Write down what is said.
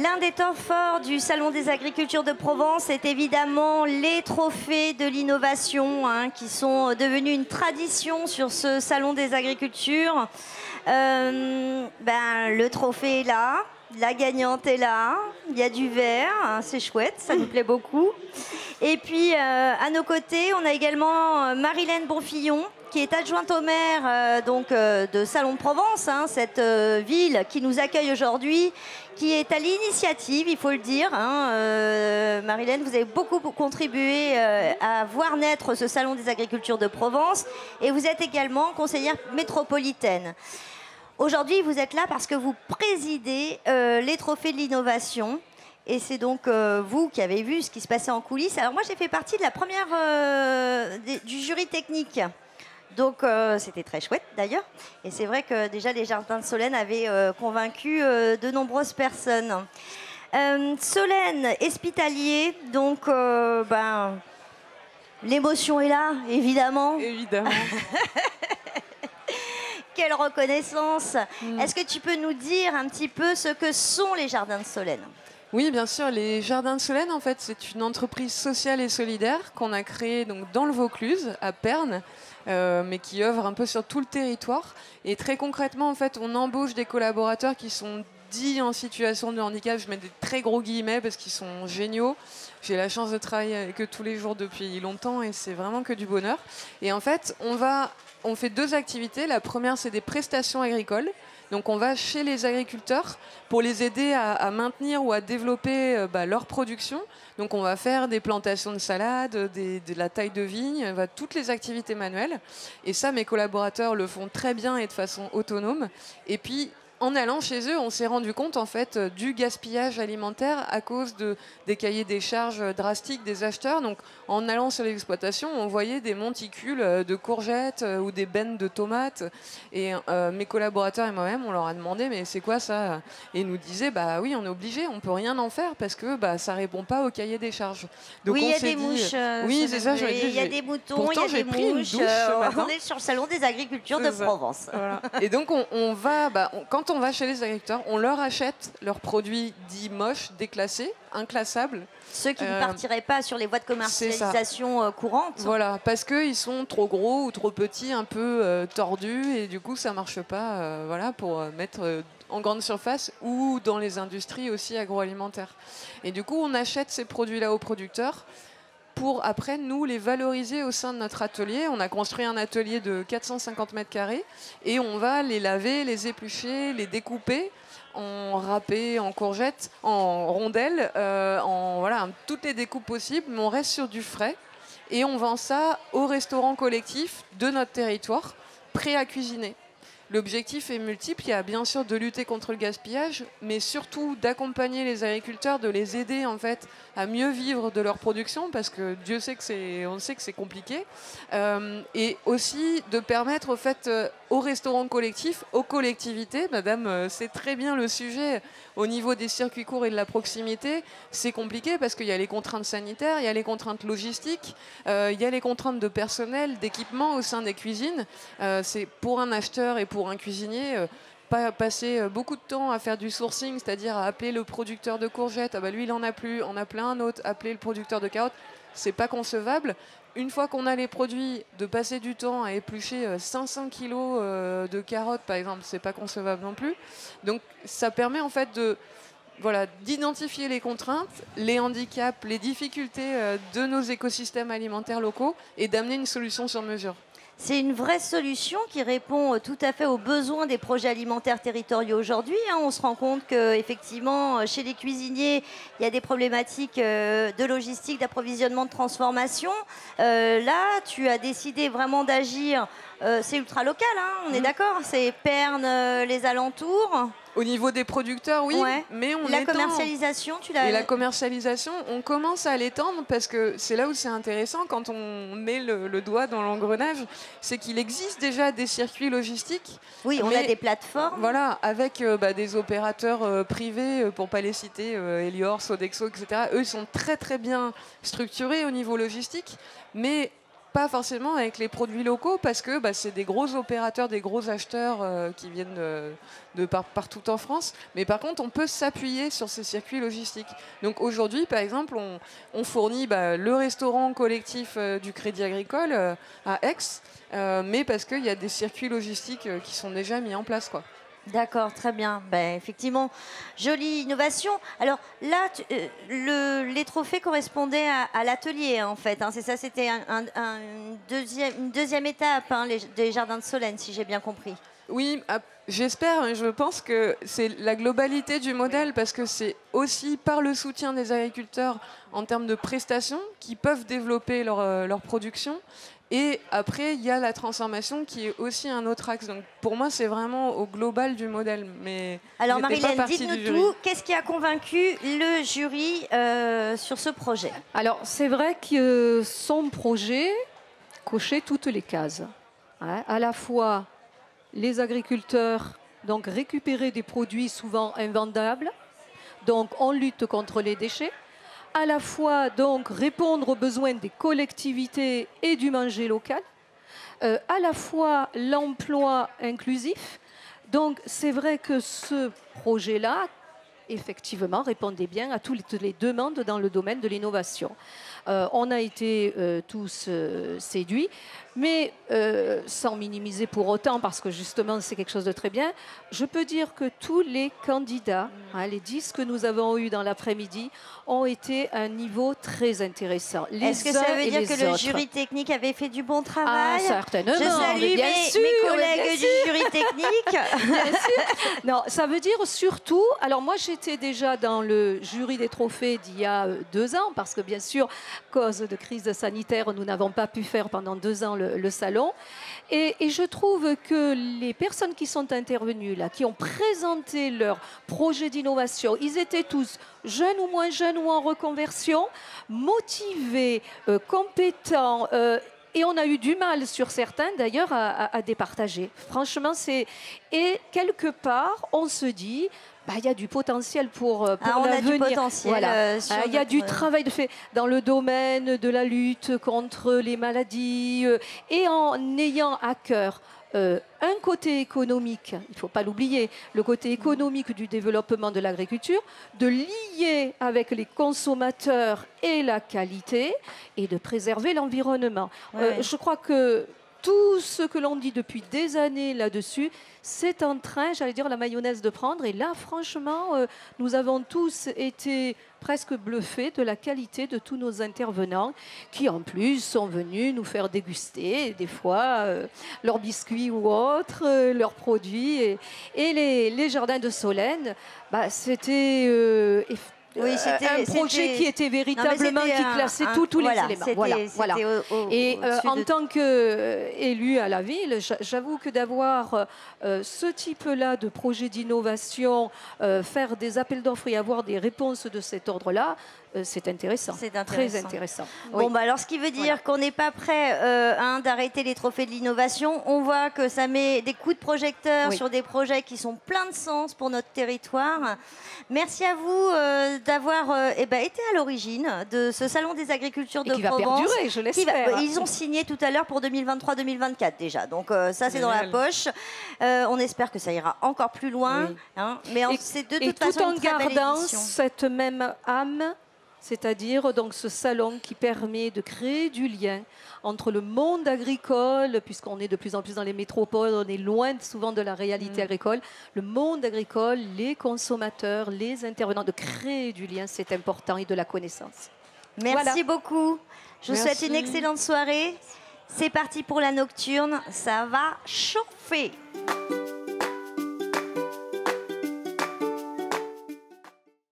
L'un des temps forts du Salon des agricultures de Provence est évidemment les trophées de l'innovation qui sont devenus une tradition sur ce Salon des agricultures. Le trophée est là, la gagnante est là, il y a du vert, c'est chouette, ça nous plaît beaucoup. Et puis à nos côtés, on a également Marilène Bonfillon, qui est adjointe au maire de Salon de Provence, cette ville qui nous accueille aujourd'hui, qui est à l'initiative, il faut le dire. Marilène, vous avez beaucoup contribué à voir naître ce Salon des agricultures de Provence et vous êtes également conseillère métropolitaine. Aujourd'hui, vous êtes là parce que vous présidez les trophées de l'innovation. Et c'est donc vous qui avez vu ce qui se passait en coulisses. Alors moi, j'ai fait partie de la première du jury technique. Donc c'était très chouette d'ailleurs. Et c'est vrai que déjà les Jardins de Solène avaient convaincu de nombreuses personnes. Solène Espitalier, donc l'émotion est là, évidemment. Évidemment. Quelle reconnaissance. Est-ce que tu peux nous dire un petit peu ce que sont les Jardins de Solène ? Oui, bien sûr. Les Jardins de Solène, en fait, c'est une entreprise sociale et solidaire qu'on a créée donc, dans le Vaucluse, à Pernes, mais qui œuvre un peu sur tout le territoire. Et très concrètement, en fait, on embauche des collaborateurs qui sont dits en situation de handicap. Je mets des très gros guillemets parce qu'ils sont géniaux. J'ai la chance de travailler avec eux tous les jours depuis longtemps et c'est vraiment que du bonheur. Et en fait, on fait deux activités. La première, c'est des prestations agricoles. Donc on va chez les agriculteurs pour les aider à maintenir ou à développer leur production. Donc on va faire des plantations de salade, de la taille de vigne, toutes les activités manuelles. Et ça, mes collaborateurs le font très bien et de façon autonome. Et puis, en allant chez eux, on s'est rendu compte en fait du gaspillage alimentaire à cause des cahiers des charges drastiques des acheteurs. Donc, en allant sur l'exploitation, on voyait des monticules de courgettes ou des bennes de tomates. Et mes collaborateurs et moi-même, on leur a demandé mais c'est quoi ça ? Et ils nous disaient bah oui, on est obligé, on peut rien en faire parce que ça répond pas au cahier des charges. Donc, oui, il y a des mouches. Oui, c'est ça. Il y a des moutons, il y a des mouches. On est sur le salon des agricultures de Provence. Voilà. Et donc on va, quand on va chez les agriculteurs, on leur achète leurs produits dits moches, déclassés, inclassables. Ceux qui ne partiraient pas sur les voies de commercialisation courantes. Voilà, parce qu'ils sont trop gros ou trop petits, un peu tordus, et du coup ça ne marche pas pour mettre en grande surface ou dans les industries aussi agroalimentaires. Et du coup, on achète ces produits-là aux producteurs pour après nous les valoriser au sein de notre atelier. On a construit un atelier de 450 mètres carrés et on va les laver, les éplucher, les découper en râpé, en courgettes, en rondelles, toutes les découpes possibles, mais on reste sur du frais et on vend ça aux restaurants collectifs de notre territoire, prêts à cuisiner. L'objectif est multiple, il y a bien sûr de lutter contre le gaspillage, mais surtout d'accompagner les agriculteurs, de les aider en fait à mieux vivre de leur production, parce que Dieu sait que on sait que c'est compliqué, et aussi de permettre au fait aux restaurants collectifs, aux collectivités, madame sait très bien le sujet au niveau des circuits courts et de la proximité, c'est compliqué parce qu'il y a les contraintes sanitaires, il y a les contraintes logistiques, il y a les contraintes de personnel, d'équipement au sein des cuisines. C'est pour un acheteur et pour un cuisinier, passer beaucoup de temps à faire du sourcing, c'est-à-dire à appeler le producteur de courgettes, lui il en a plus, on a plein un autre, appeler le producteur de carottes, c'est pas concevable. Une fois qu'on a les produits, de passer du temps à éplucher 500 kilos de carottes par exemple, c'est pas concevable non plus. Donc ça permet en fait d'identifier les contraintes, les handicaps, les difficultés de nos écosystèmes alimentaires locaux et d'amener une solution sur mesure. C'est une vraie solution qui répond tout à fait aux besoins des projets alimentaires territoriaux aujourd'hui. On se rend compte qu'effectivement, chez les cuisiniers, il y a des problématiques de logistique, d'approvisionnement, de transformation. Là, tu as décidé vraiment d'agir. C'est ultra local, on est d'accord ? C'est Pernes, les alentours. Au niveau des producteurs, oui, ouais. Mais la commercialisation, tu l'as... Et la commercialisation, on commence à l'étendre parce que c'est là où c'est intéressant quand on met le doigt dans l'engrenage, c'est qu'il existe déjà des circuits logistiques. Oui, on a des plateformes. Voilà, avec des opérateurs privés, pour pas les citer, Elior, Sodexo, etc. Eux, ils sont très très bien structurés au niveau logistique, mais pas forcément avec les produits locaux parce que c'est des gros opérateurs, des gros acheteurs qui viennent de partout en France. Mais par contre, on peut s'appuyer sur ces circuits logistiques. Donc aujourd'hui, par exemple, on fournit le restaurant collectif du Crédit Agricole à Aix, mais parce qu'il y a des circuits logistiques qui sont déjà mis en place, quoi. D'accord, très bien. Effectivement, jolie innovation. Alors là, les trophées correspondaient à l'atelier, en fait. C'est ça, c'était une deuxième étape, des Jardins de Solène, si j'ai bien compris. Oui, j'espère. Je pense que c'est la globalité du modèle parce que c'est aussi par le soutien des agriculteurs en termes de prestations qui peuvent développer leur production. Et après, il y a la transformation qui est aussi un autre axe. Donc pour moi, c'est vraiment au global du modèle. Mais alors Marilène, dites-nous tout. Qu'est-ce qui a convaincu le jury sur ce projet? Alors c'est vrai que son projet cochait toutes les cases. À la fois les agriculteurs donc récupérer des produits souvent invendables, donc on lutte contre les déchets. À la fois donc répondre aux besoins des collectivités et du manger local, à la fois l'emploi inclusif. Donc c'est vrai que ce projet-là, effectivement, répondait bien à toutes les demandes dans le domaine de l'innovation. On a été tous séduits, mais sans minimiser pour autant, parce que justement c'est quelque chose de très bien, je peux dire que tous les candidats, les 10 que nous avons eus dans l'après-midi, ont été à un niveau très intéressant. Est-ce que ça veut dire que le jury technique avait fait du bon travail? Certainement. Je salue mes collègues du jury technique. Bien sûr. Non, ça veut dire surtout, alors moi j'étais déjà dans le jury des trophées d'il y a 2 ans, parce que bien sûr, cause de crise sanitaire, nous n'avons pas pu faire pendant 2 ans le salon. Et je trouve que les personnes qui sont intervenues là, qui ont présenté leur projet d'innovation, ils étaient tous jeunes ou moins jeunes ou en reconversion, motivés, compétents. Et on a eu du mal sur certains, d'ailleurs, à départager. Franchement, c'est... Et quelque part, on se dit... il y a du potentiel pour l'avenir. On a du potentiel. Voilà. Il y a du travail de fait dans le domaine de la lutte contre les maladies et en ayant à cœur un côté économique, il ne faut pas l'oublier, le côté économique du développement de l'agriculture, de lier avec les consommateurs et la qualité et de préserver l'environnement. Ouais. Je crois que tout ce que l'on dit depuis des années là-dessus, c'est en train, j'allais dire, la mayonnaise de prendre. Et là, franchement, nous avons tous été presque bluffés de la qualité de tous nos intervenants qui, en plus, sont venus nous faire déguster, des fois, leurs biscuits ou autres, leurs produits. Et les Jardins de Solène, c'était... Oui, un projet qui était véritablement, qui classait tous les éléments. Voilà. Et en tant qu'élu à la ville, j'avoue que d'avoir ce type-là de projet d'innovation, faire des appels d'offres et avoir des réponses de cet ordre-là, c'est intéressant. C'est intéressant. Très intéressant. Bon, alors ce qui veut dire qu'on n'est pas prêt d'arrêter les trophées de l'innovation. On voit que ça met des coups de projecteur sur des projets qui sont pleins de sens pour notre territoire. Merci à vous d'avoir été à l'origine de ce Salon des agricultures de Provence. Qui va perdurer, je l'espère. Ils ont signé tout à l'heure pour 2023-2024 déjà. Donc ça, c'est dans la poche. On espère que ça ira encore plus loin. Oui. Mais c'est de toute façon une très belle édition. Tout en gardant cette même âme, c'est-à-dire donc ce salon qui permet de créer du lien entre le monde agricole, puisqu'on est de plus en plus dans les métropoles, on est loin souvent de la réalité agricole, le monde agricole, les consommateurs, les intervenants, de créer du lien, c'est important, et de la connaissance. Merci beaucoup. Je vous souhaite une excellente soirée. C'est parti pour la nocturne, ça va chauffer.